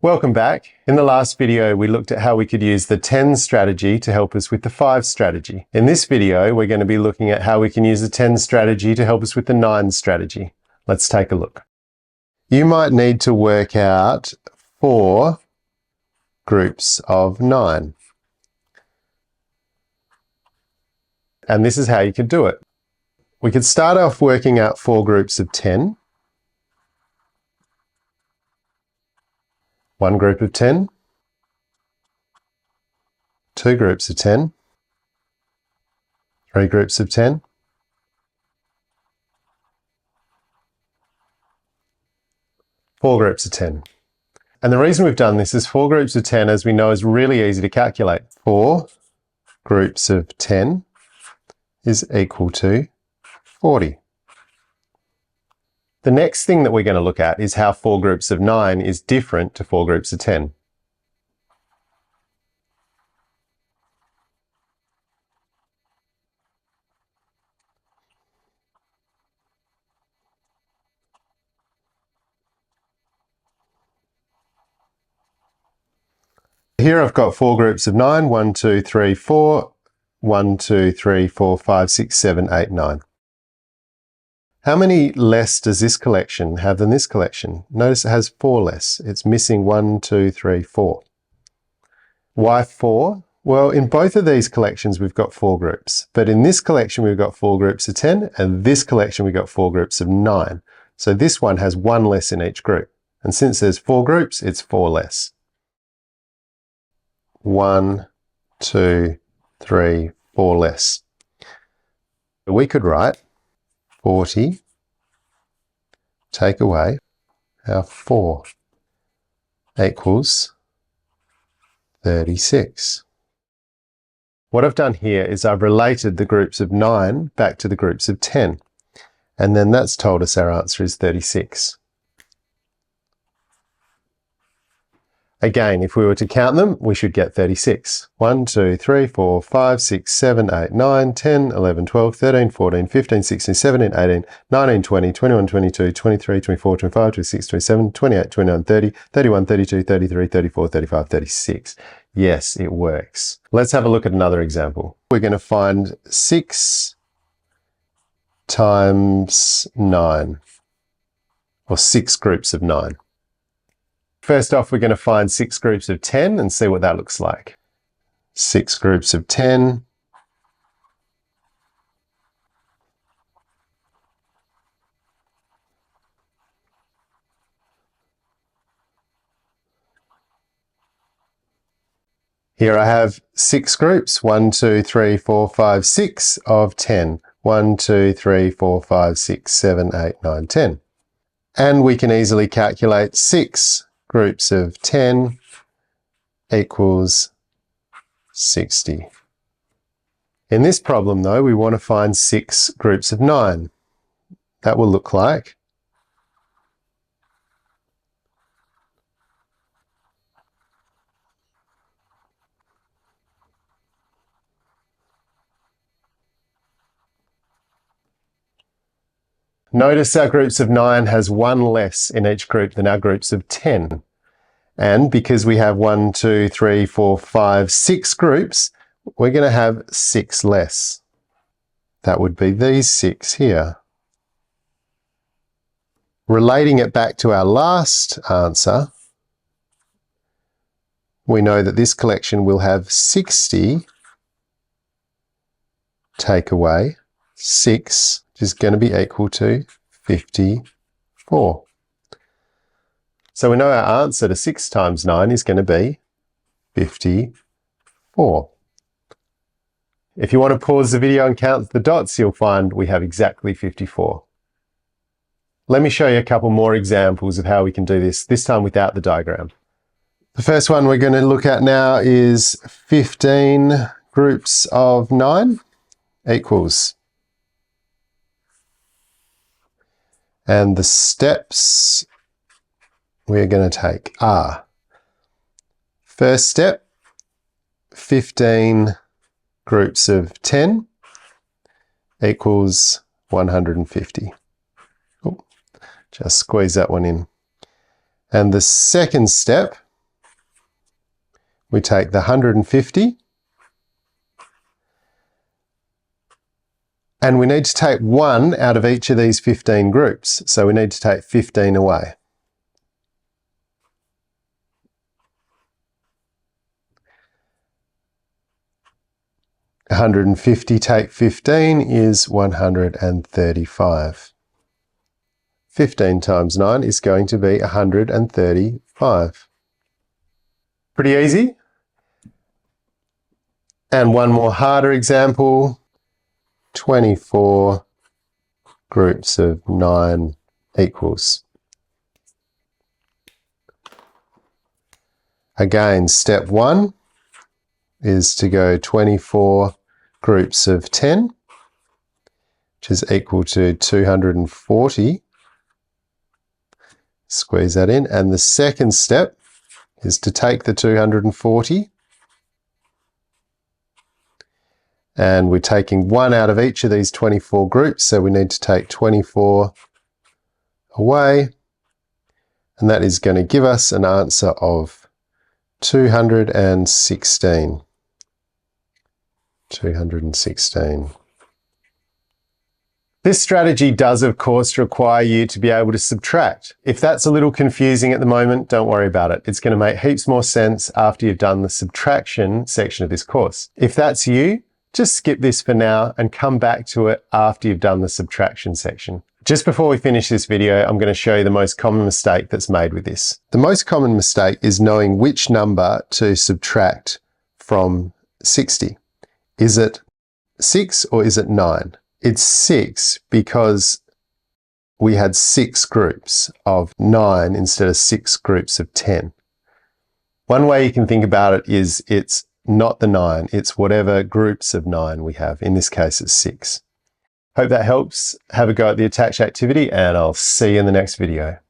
Welcome back. In the last video, we looked at how we could use the 10 strategy to help us with the 5 strategy. In this video, we're going to be looking at how we can use the 10 strategy to help us with the 9 strategy. Let's take a look. You might need to work out 4 groups of 9. And this is how you could do it. We could start off working out 4 groups of 10. 1 group of 10, 2 groups of 10, 3 groups of 10, 4 groups of 10. And the reason we've done this is 4 groups of 10, as we know, is really easy to calculate. 4 groups of 10 is equal to 40. The next thing that we're going to look at is how 4 groups of 9 is different to 4 groups of 10. Here I've got 4 groups of 9, 1, 2, 3, 4, 1, 2, 3, 4, 5, 6, 7, 8, 9. How many less does this collection have than this collection? Notice it has 4 less. It's missing 1, 2, 3, 4. Why 4? Well, in both of these collections we've got 4 groups, but in this collection we've got 4 groups of 10, and this collection we've got 4 groups of 9. So this one has 1 less in each group. And since there's 4 groups, it's 4 less. 1, 2, 3, 4 less. We could write 40 take away our 4 equals 36. What I've done here is I've related the groups of 9 back to the groups of 10, and then that's told us our answer is 36. Again, if we were to count them, we should get 36. 1, 2, 3, 4, 5, 6, 7, 8, 9, 10, 11, 12, 13, 14, 15, 16, 17, 18, 19, 20, 21, 22, 23, 24, 25, 26, 27, 28, 29, 30, 31, 32, 33, 34, 35, 36. Yes, it works. Let's have a look at another example. We're going to find 6 times 9, or 6 groups of 9. First off, we're going to find 6 groups of 10 and see what that looks like. 6 groups of 10. Here I have 6 groups, 1, 2, 3, 4, 5, 6 of 10. 1, 2, 3, 4, 5, 6, 7, 8, 9, 10. And we can easily calculate 6 groups of 10 equals 60. In this problem though, we want to find 6 groups of 9. That will look like notice our groups of 9 has 1 less in each group than our groups of 10. And because we have 1, 2, 3, 4, 5, 6 groups, we're going to have 6 less. That would be these 6 here. Relating it back to our last answer, we know that this collection will have 60 take away 6, which is going to be equal to 54. So we know our answer to 6 times 9 is going to be 54. If you want to pause the video and count the dots, you'll find we have exactly 54. Let me show you a couple more examples of how we can do this time without the diagram. The first one we're going to look at now is 15 groups of 9 equals. And the steps we're going to take are, first step, 15 groups of 10 equals 150. Just squeeze that one in. And the second step, we take the 150, and we need to take 1 out of each of these 15 groups. So we need to take 15 away. $150 take 15 is 135. 15 times 9 is going to be 135. Pretty easy. And one more harder example, 24 groups of 9 equals. Again, step 1 is to go 24 groups of 10, which is equal to 240. Squeeze that in. And the second step is to take the 240, and we're taking 1 out of each of these 24 groups, so we need to take 24 away, and that is going to give us an answer of 216. 216. This strategy does, of course, require you to be able to subtract. If that's a little confusing at the moment, don't worry about it. It's going to make heaps more sense after you've done the subtraction section of this course. If that's you, just skip this for now and come back to it after you've done the subtraction section. Just before we finish this video, I'm going to show you the most common mistake that's made with this. The most common mistake is knowing which number to subtract from 60. Is it 6 or is it 9? It's 6 because we had 6 groups of 9 instead of 6 groups of 10. One way you can think about it is it's not the 9, it's whatever groups of 9 we have. In this case, it's 6. Hope that helps. Have a go at the attached activity, and I'll see you in the next video.